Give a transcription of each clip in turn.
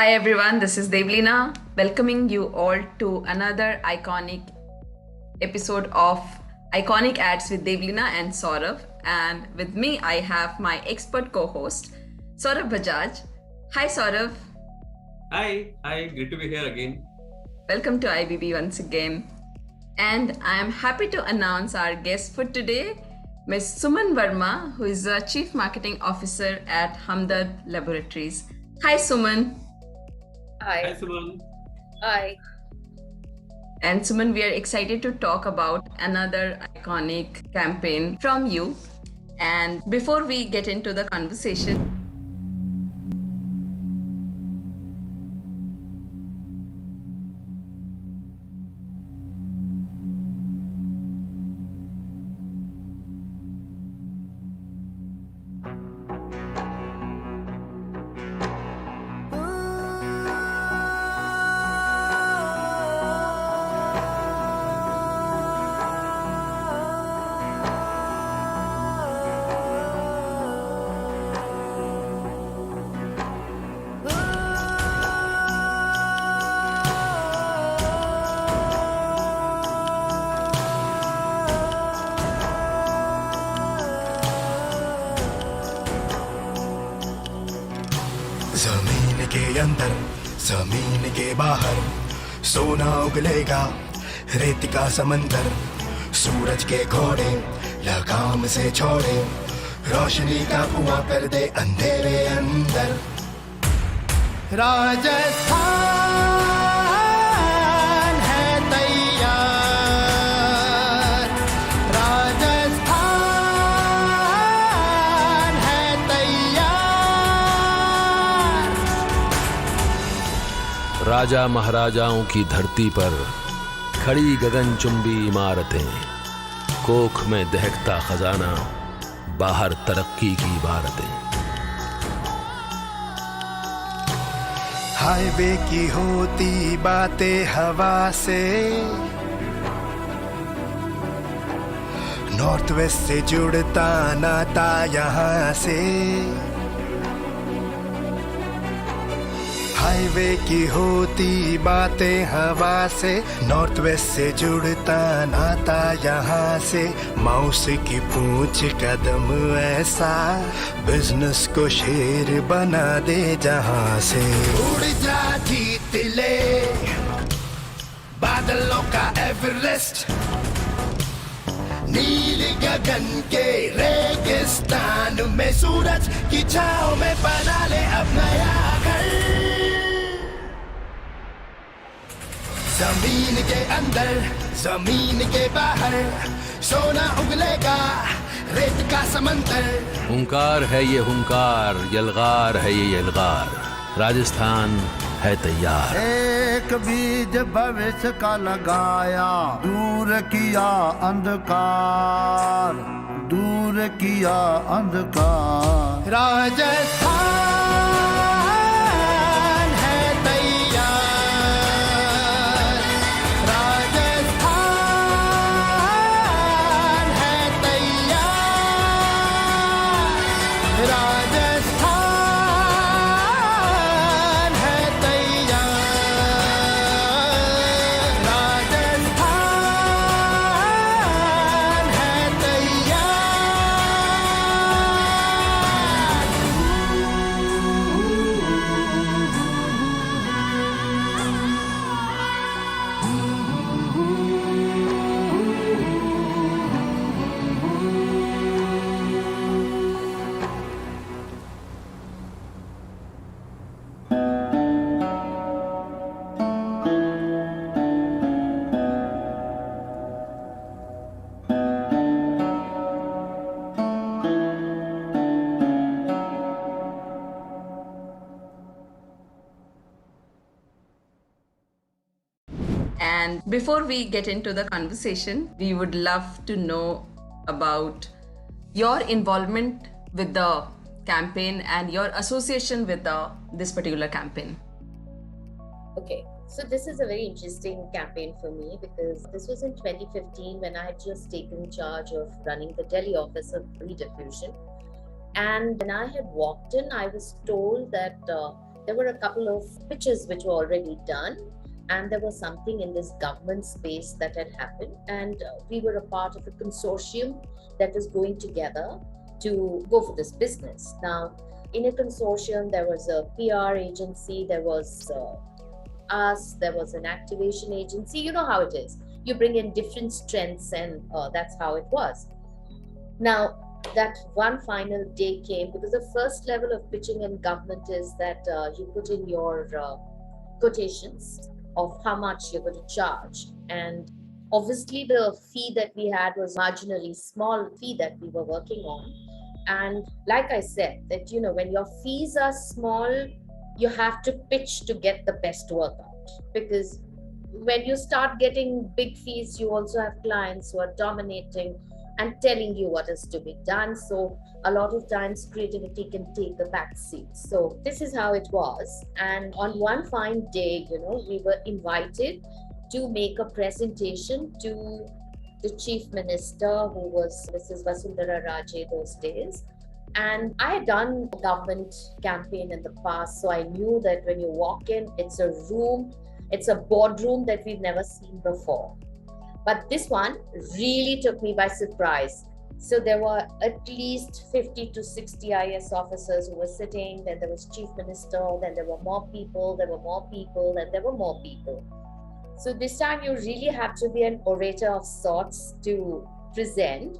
Hi everyone, this is Devleena, welcoming you all to another iconic episode of Iconic Ads with Devleena and Saurabh. And with me, I have my expert co-host, Saurabh Bajaj. Hi Saurabh. Hi, great to be here again. Welcome to IBB once again. And I am happy to announce our guest for today, Ms. Suman Verma, who is the Chief Marketing Officer at Humdard Laboratories. Hi Suman. Hi, Suman. Hi. And Suman, we are excited to talk about another iconic campaign from you. And before we get into the conversation, जमीन के अंदर जमीन के बाहर सोना उगलेगा रेत का समंदर सूरज के घोड़े लगाम से छोड़े रोशनी का कुआं कर दे अंधेरे अंदर राजस्थान है तैयार राजस्थान है तैयार राजा महाराजाओं की धरती पर खड़ी गगनचुंबी इमारतें, कोख में दहकता खजाना, बाहर तरक्की की इबारतें। हाईवे की होती बातें हवा से नॉर्थ वेस्ट से जुड़ता नाता यहाँ से हाईवे की होती बातें हवा से नॉर्थ वेस्ट से जुड़ता नाता यहाँ से माउस की पूंछ कदम ऐसा बिजनेस को शेर बना दे जहाँ से उड़ जा जीत ले बादलों का एवरेस्ट नील गगन के रेगिस्तान में सूरज की छांव में बना ले अब नया घर जमीन के अंदर जमीन के बाहर सोना उगलेगा रेत का समंदर हुंकार है ये हुंकार, यलगार है ये यलगार, राजस्थान है तैयार। एक बीज भविष्य का लगाया, दूर किया अंधकार, दूर किया अंधकार। राजस्थान है तैयार राजस्थान है तैयार राजस्थान है तैयार राजस्थान है तैयार and before we get into the conversation, we would love to know about your involvement with the campaign and your association with this particular campaign. Okay, so this is a very interesting campaign for me because this was in 2015 when I had just taken charge of running the Delhi office of rediffusion. And when I had walked in, I was told that there were a couple of pitches which were already done, and there was something in this government space that had happened, and we were a part of a consortium that was going together to go for this business. Now, in a consortium, there was a PR agency, there was us, there was an activation agency. You know how it is. You bring in different strengths, and that's how it was. Now, that one final day came, because the first level of pitching in government is that you put in your quotations of how much you're going to charge. And obviously, the fee that we had was marginally small fee that we were working on. And like I said, that, you know, when your fees are small, you have to pitch to get the best work out. Because when you start getting big fees, you also have clients who are dominating and telling you what is to be done. So a lot of times creativity can take a back seat. So this is how it was. And on one fine day, you know, we were invited to make a presentation to the chief minister, who was Mrs. Vasundhara Raje those days. And I had done a government campaign in the past, so I knew that when you walk in, it's a room, it's a boardroom that we've never seen before. But this one really took me by surprise. So there were at least 50 to 60 IS officers who were sitting, then there was chief minister, then there were more people, there were more people, and there were more people. So this time you really have to be an orator of sorts to present.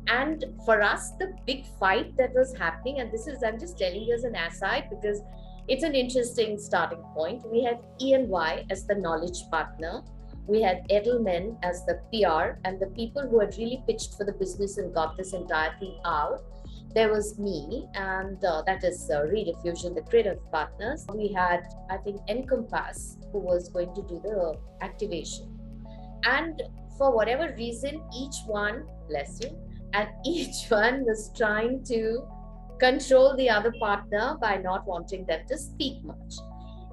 And for us, the big fight that was happening, and this is, I'm just telling you as an aside because it's an interesting starting point. We had E&Y as the knowledge partner. We had Edelman as the PR, and the people who had really pitched for the business and got this entire thing out. There was me, and that is Rediffusion, the creative partners. We had, I think, Encompass, who was going to do the activation. And for whatever reason, each one, bless you, and each one was trying to control the other partner by not wanting them to speak much.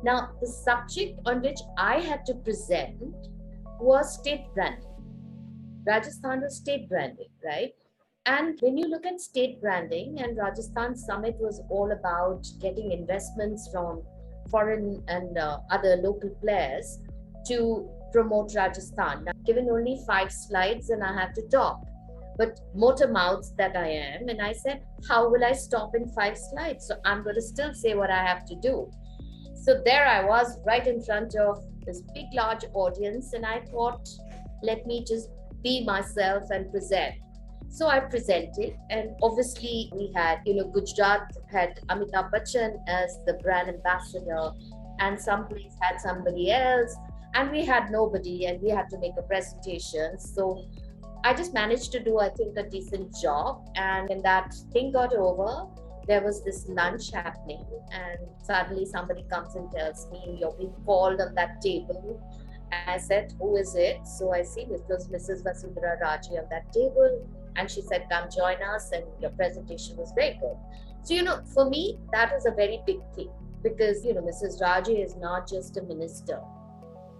Now, the subject on which I had to present was state branding. Rajasthan was state branding, right? And when you look at state branding, and Rajasthan Summit was all about getting investments from foreign and other local players to promote Rajasthan. Now, given only 5 slides and I have to talk, but motor mouths that I am, and I said, how will I stop in 5 slides? So I'm going to still say what I have to do. So there I was right in front of this big, large audience, and I thought, let me just be myself and present. So I presented, and obviously we had, Gujarat had Amitabh Bachchan as the brand ambassador, and some place had somebody else, and we had nobody, and we had to make a presentation. So I just managed to do, I think, a decent job. And when that thing got over, there was this lunch happening, and suddenly somebody comes and tells me, you're being called on that table. And I said, who is it? So I see it was Mrs. Vasundhara Raje on that table. And she said, come join us, and your presentation was very good. So, for me, that was a very big thing, because, Mrs. Raje is not just a minister.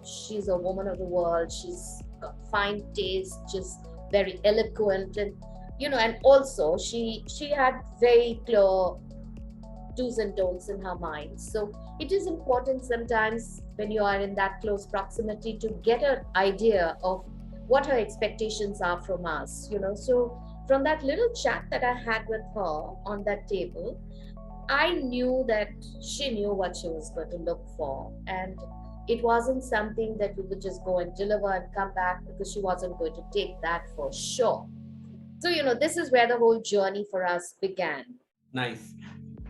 She's a woman of the world. She's got fine taste, just very eloquent, and and also she had very clear do's and don'ts in her mind. So it is important sometimes when you are in that close proximity to get an idea of what her expectations are from us. So from that little chat that I had with her on that table, I knew that she knew what she was going to look for, and it wasn't something that we would just go and deliver and come back, because she wasn't going to take that for sure. So, this is where the whole journey for us began. Nice.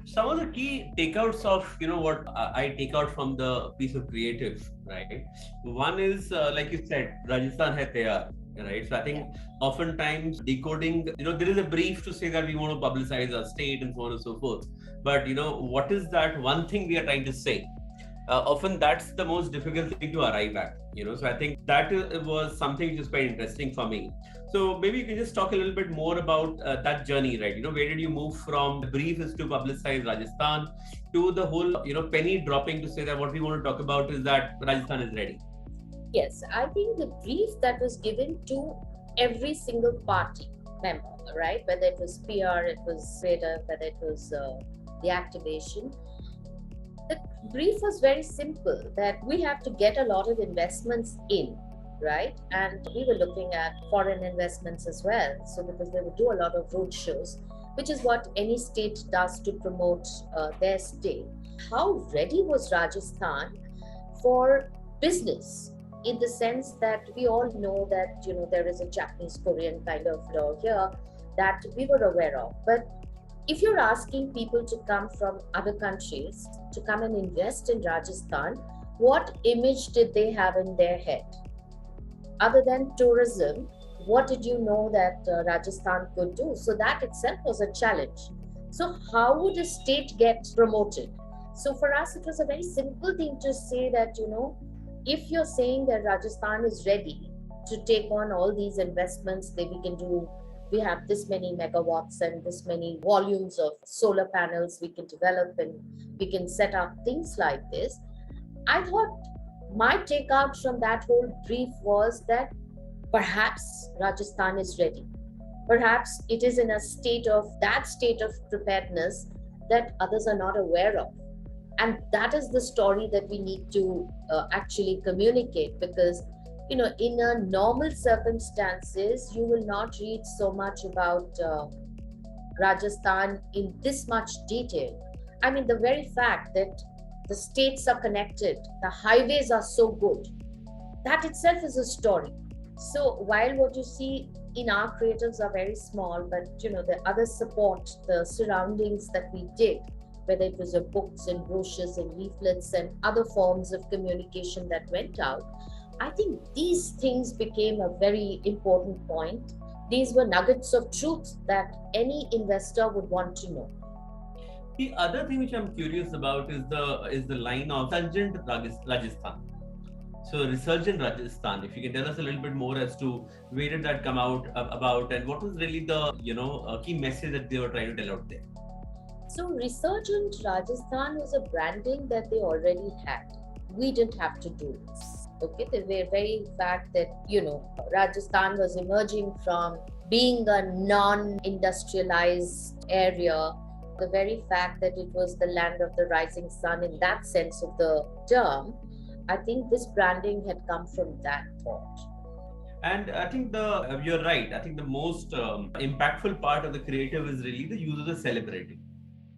Some of the key takeouts of, what I take out from the piece of creative, right? One is, like you said, Rajasthan hai tayar, right? So I think oftentimes decoding, there is a brief to say that we want to publicize our state and so on and so forth. But, what is that one thing we are trying to say? Often that's the most difficult thing to arrive at, so I think that was something which is quite interesting for me. So maybe you can just talk a little bit more about that journey, right? Where did you move from the brief is to publicize Rajasthan to the whole, penny dropping to say that what we want to talk about is that Rajasthan is ready? Yes, I think the brief that was given to every single party member, right? Whether it was PR, it was creative, whether it was the activation, The brief was very simple, that we have to get a lot of investments in, right? And we were looking at foreign investments as well. So because they would do a lot of road shows, which is what any state does to promote their state. How ready was Rajasthan for business? In the sense that we all know that, there is a Japanese Korean kind of law here that we were aware of. But if you're asking people to come from other countries to come and invest in Rajasthan, what image did they have in their head? Other than tourism, what did you know that Rajasthan could do? So that itself was a challenge. So how would a state get promoted? So for us, it was a very simple thing to say that, if you're saying that Rajasthan is ready to take on all these investments, that we have this many megawatts and this many volumes of solar panels we can develop, and we can set up things like this. I thought my takeout from that whole brief was that perhaps Rajasthan is ready. Perhaps it is in a state of preparedness that others are not aware of. And that is the story that we need to actually communicate, because in a normal circumstances, you will not read so much about Rajasthan in this much detail. I mean, the very fact that the states are connected, the highways are so good, that itself is a story. So while what you see in our creatives are very small, but the other support, the surroundings that we did, whether it was books and brochures and leaflets and other forms of communication that went out, I think these things became a very important point. These were nuggets of truth that any investor would want to know. The other thing which I'm curious about is the line of Resurgent Rajasthan. So Resurgent Rajasthan, if you can tell us a little bit more as to where did that come out about, and what was really the key message that they were trying to tell out there. So Resurgent Rajasthan was a branding that they already had. We didn't have to do this. Okay, the very fact that Rajasthan was emerging from being a non-industrialized area, the very fact that it was the land of the rising sun in that sense of the term, I think this branding had come from that thought. And I think you're right. I think the most impactful part of the creative is really the users celebrating.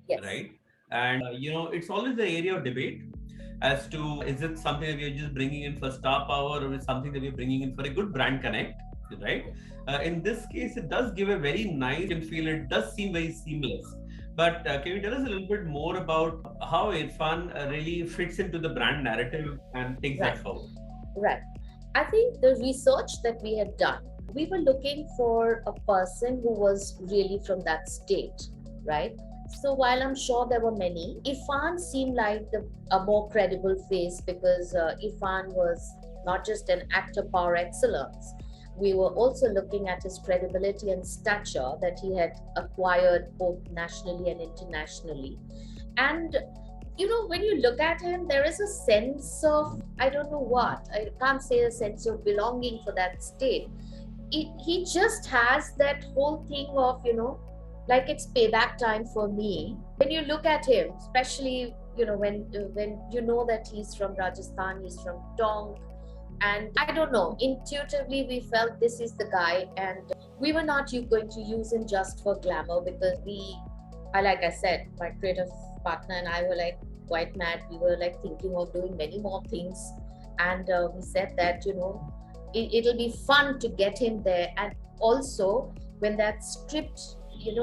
Yes. Right. And it's always the area of debate as to, is it something that we are just bringing in for star power, or is something that we're bringing in for a good brand connect, right? In this case, it does give a very nice feel. It does seem very seamless. But can you tell us a little bit more about how Irfan really fits into the brand narrative and takes that forward? Right. I think the research that we had done, we were looking for a person who was really from that state, right? So while I'm sure there were many, Irfan seemed like a more credible face, because Irfan was not just an actor par excellence. We were also looking at his credibility and stature that he had acquired both nationally and internationally. And when you look at him, there is a sense of, I don't know what, I can't say a sense of belonging for that state. He just has that whole thing of, like it's payback time for me. When you look at him, especially, when you know that he's from Rajasthan, he's from Tong, and I don't know, intuitively we felt this is the guy, and we were not going to use him just for glamour, because like I said, my creative partner and I were like quite mad. We were like thinking of doing many more things, and we said that it'll be fun to get him there. And also when that script,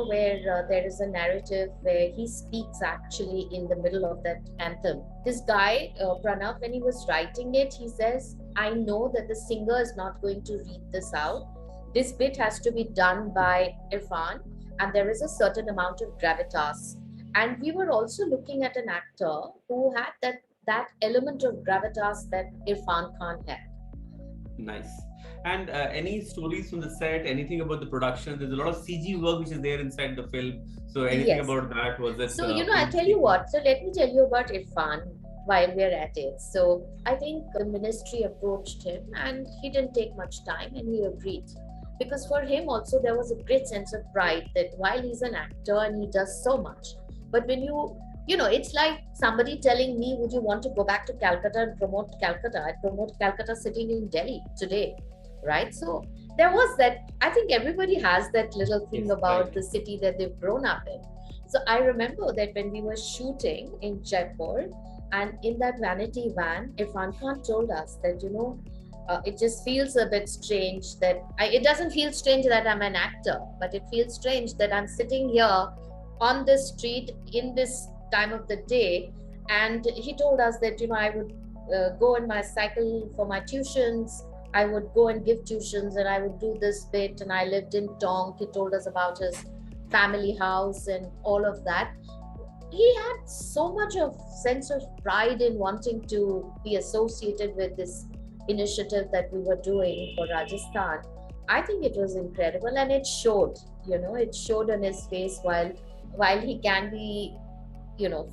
where there is a narrative where he speaks actually in the middle of that anthem. This guy, Pranav, when he was writing it, he says, I know that the singer is not going to read this out. This bit has to be done by Irfan, and there is a certain amount of gravitas. And we were also looking at an actor who had that element of gravitas that Irfan Khan had. Nice. And any stories from the set, anything about the production? There's a lot of CG work which is there inside the film. So anything about that? Was it? So, I'll tell you what. So let me tell you about Irfan while we're at it. So I think the ministry approached him and he didn't take much time and he agreed. Because for him also there was a great sense of pride that while he's an actor and he does so much, but when you it's like somebody telling me, would you want to go back to Calcutta and promote Calcutta? I'd promote Calcutta sitting in Delhi today, right? So there was that. I think everybody has that little thing about the city that they've grown up in. So I remember that when we were shooting in Jaipur, and in that vanity van, Irfan Khan told us that, it just feels a bit strange that it doesn't feel strange that I'm an actor, but it feels strange that I'm sitting here on this street in this time of the day. And he told us that, I would go in my cycle for my tuitions. I would go and give tuitions and I would do this bit. And I lived in Tonk. He told us about his family house and all of that. He had so much of sense of pride in wanting to be associated with this initiative that we were doing for Rajasthan. I think it was incredible, and it showed, it showed on his face while he can be,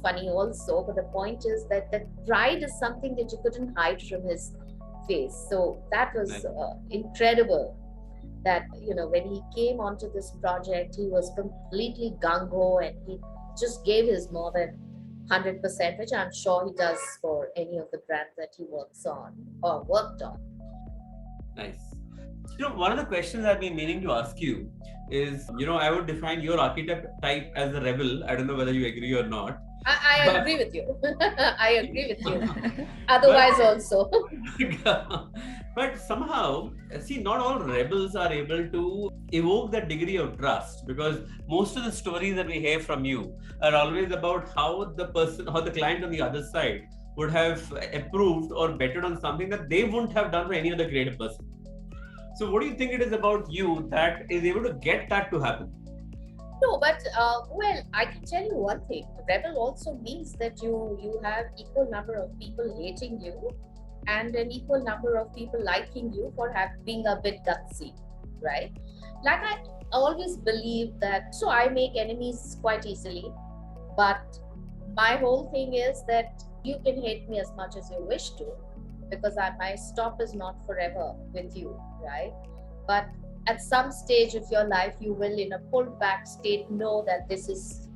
funny also. But the point is that pride is something that you couldn't hide from his face. So that was incredible. That, when he came onto this project, he was completely gung-ho and he just gave his more than 100%, which I'm sure he does for any of the brands that he works on or worked on. Nice. One of the questions I've been meaning to ask you is, I would define your archetype as a rebel. I don't know whether you agree or not. I agree with you. I agree with you. Otherwise also. But somehow, see, not all rebels are able to evoke that degree of trust, because most of the stories that we hear from you are always about how the client on the other side would have approved or betted on something that they wouldn't have done for any other creative person. So what do you think it is about you that is able to get that to happen? No, but I can tell you one thing. Rebel also means that you have equal number of people hating you and an equal number of people liking you for being a bit gutsy, right? Like I always believe that, so I make enemies quite easily, but my whole thing is that you can hate me as much as you wish to, because my stop is not forever with you, right? But at some stage of your life, you will, in a pulled back state, know that this is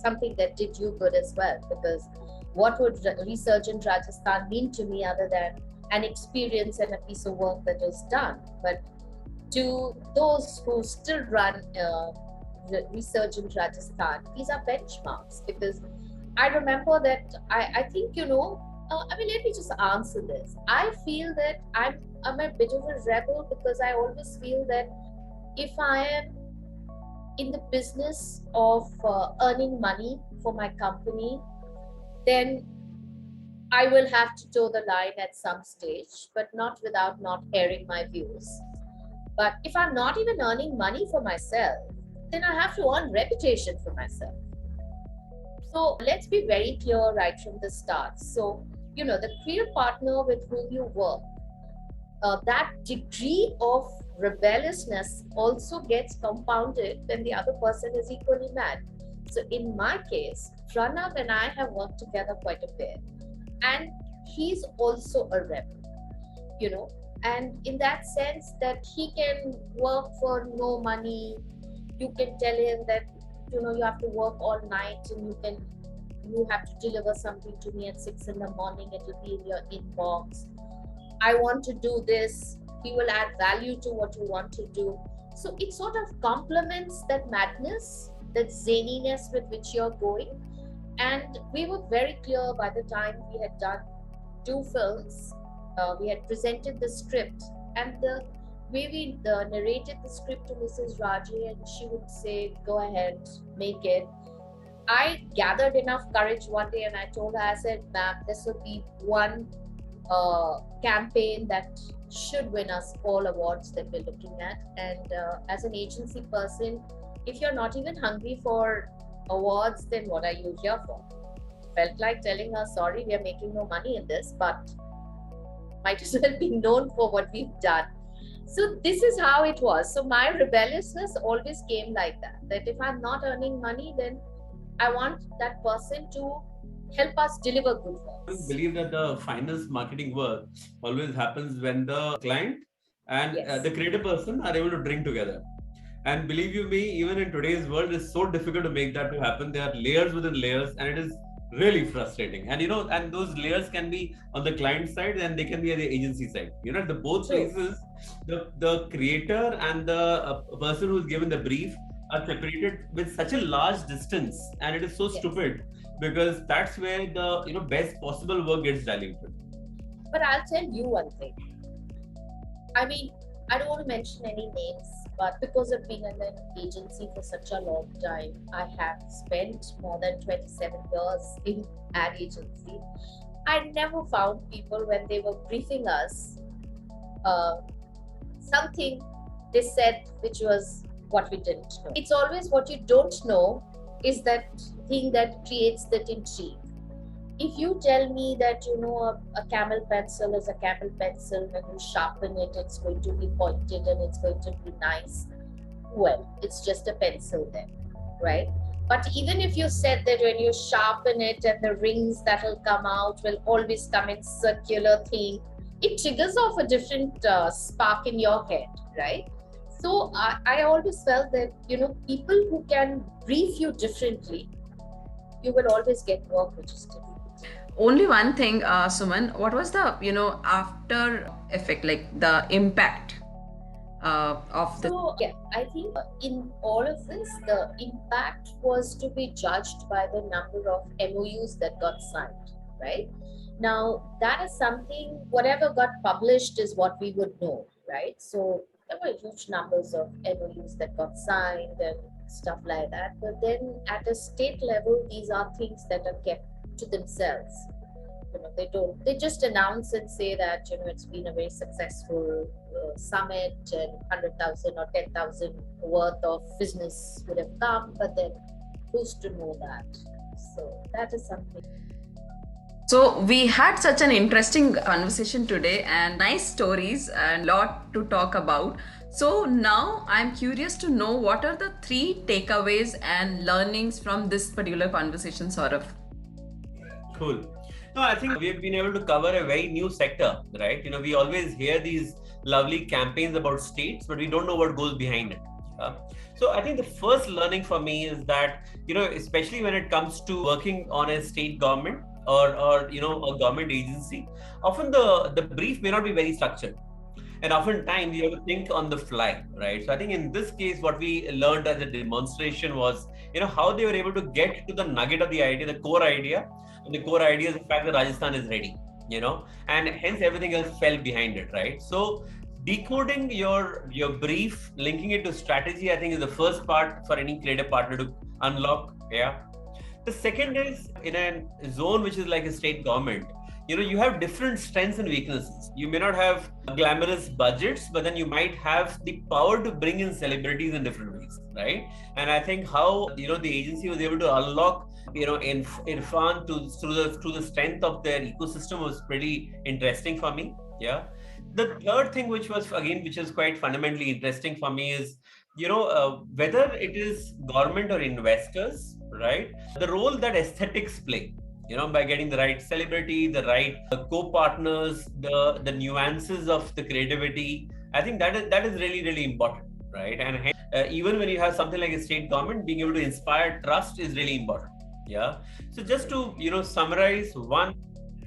something that did you good as well. Because what would Resurgent Rajasthan mean to me other than an experience and a piece of work that was done? But to those who still run Resurgent Rajasthan, these are benchmarks. Because I remember that I think, let me just answer this. I feel that I'm a bit of a rebel because I always feel that if I am in the business of earning money for my company, then I will have to toe the line at some stage, but not without not airing my views. But if I'm not even earning money for myself, then I have to earn reputation for myself. So let's be very clear right from the start. So, the career partner with whom you work, that degree of rebelliousness also gets compounded when the other person is equally mad. So in my case, Pranav and I have worked together quite a bit, and he's also a rebel, and in that sense that he can work for no money. You can tell him that, you have to work all night and you have to deliver something to me at 6 a.m. It will be in your inbox. I want to do this. He will add value to what you want to do. So it sort of complements that madness, that zaniness with which you're going. And we were very clear by the time we had done 2 films. We had presented the script, and the way we narrated the script to Mrs. Raji, and she would say, go ahead, make it. I gathered enough courage one day and I told her, I said, ma'am, this would be one campaign that should win us all awards that we're looking at. And as an agency person, if you're not even hungry for awards, then what are you here for? Felt like telling her, sorry, we are making no money in this, but might as well be known for what we've done. So this is how it was. So my rebelliousness always came like that if I'm not earning money, then I want that person to help us deliver good work. I believe that the finest marketing work always happens when the client and the creative person are able to drink together. And believe you me, even in today's world, it's so difficult to make that to happen. There are layers within layers, and it is Really frustrating. And and those layers can be on the client side and they can be at the agency side. At the both True. places, the creator and the person who's given the brief are separated with such a large distance, and it is so Yes. stupid, because that's where the best possible work gets diluted. But I'll tell you one thing. I mean, I don't want to mention any names, but because of being in an agency for such a long time, I have spent more than 27 years in ad agency. I never found people when they were briefing us, something they said which was what we didn't know. It's always what you don't know is that thing that creates that intrigue. If you tell me that a camel pencil is a camel pencil, when you sharpen it, it's going to be pointed and it's going to be nice, well, it's just a pencil then, right? But even if you said that when you sharpen it and the rings that will come out will always come in circular thing, it triggers off a different spark in your head, right? So I always felt that people who can brief you differently, you will always get work which is different. Only one thing, Suman, what was the after effect, like the impact of the? So yeah, I think in all of this, the impact was to be judged by the number of MOUs that got signed, right? Now that is something, whatever got published is what we would know, right? So there were huge numbers of MOUs that got signed and stuff like that. But then at a state level, these are things that are kept to themselves. They just announce and say that it's been a very successful summit and 100,000 or 10,000 worth of business would have come, but then who's to know that? So that is something. So we had such an interesting conversation today and nice stories and lot to talk about. So now I'm curious to know, what are the 3 takeaways and learnings from this particular conversation, Saurabh? Cool. No, I think we've been able to cover a very new sector, right? We always hear these lovely campaigns about states, but we don't know what goes behind it. So I think the first learning for me is that, especially when it comes to working on a state government or a government agency, often the brief may not be very structured. And oftentimes you have to think on the fly, right? So I think in this case, what we learned as a demonstration was, how they were able to get to the nugget of the idea, the core idea. And the core idea is the fact that Rajasthan is ready, and hence everything else fell behind it, right? So decoding your brief, linking it to strategy, I think is the first part for any creative partner to unlock. Yeah. The second is, in a zone which is like a state government, you have different strengths and weaknesses. You may not have glamorous budgets, but then you might have the power to bring in celebrities in different ways, right? And I think how the agency was able to unlock Irfan through the strength of their ecosystem was pretty interesting for me. Yeah. The third thing, which is quite fundamentally interesting for me, is whether it is government or investors, right? The role that aesthetics play. By getting the right celebrity, the right co-partners, the nuances of the creativity, I think that is really, really important, right? And even when you have something like a state government, being able to inspire trust is really important. Yeah. So just to summarize, one,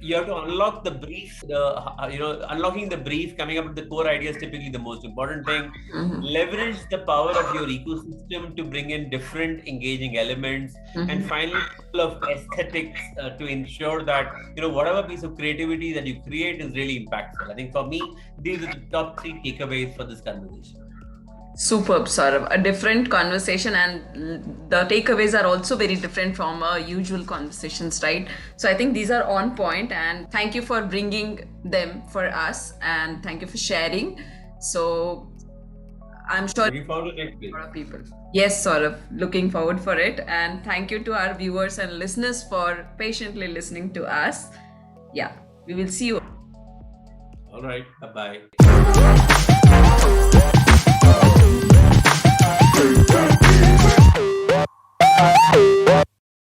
you have to unlock the brief. Unlocking the brief, coming up with the core idea is typically the most important thing. Mm-hmm. Leverage the power of your ecosystem to bring in different engaging elements. Mm-hmm. And finally, of aesthetics to ensure that whatever piece of creativity that you create is really impactful. I think for me, these are the top 3 takeaways for this conversation. Superb, Saurabh. A different conversation, and the takeaways are also very different from our usual conversations, right? So I think these are on point, and thank you for bringing them for us, and thank you for sharing. So I'm sure Looking forward to next week. a lot of people. Yes, Saurabh, looking forward for it. And thank you to our viewers and listeners for patiently listening to us. Yeah, we will see you. All right. Bye-bye.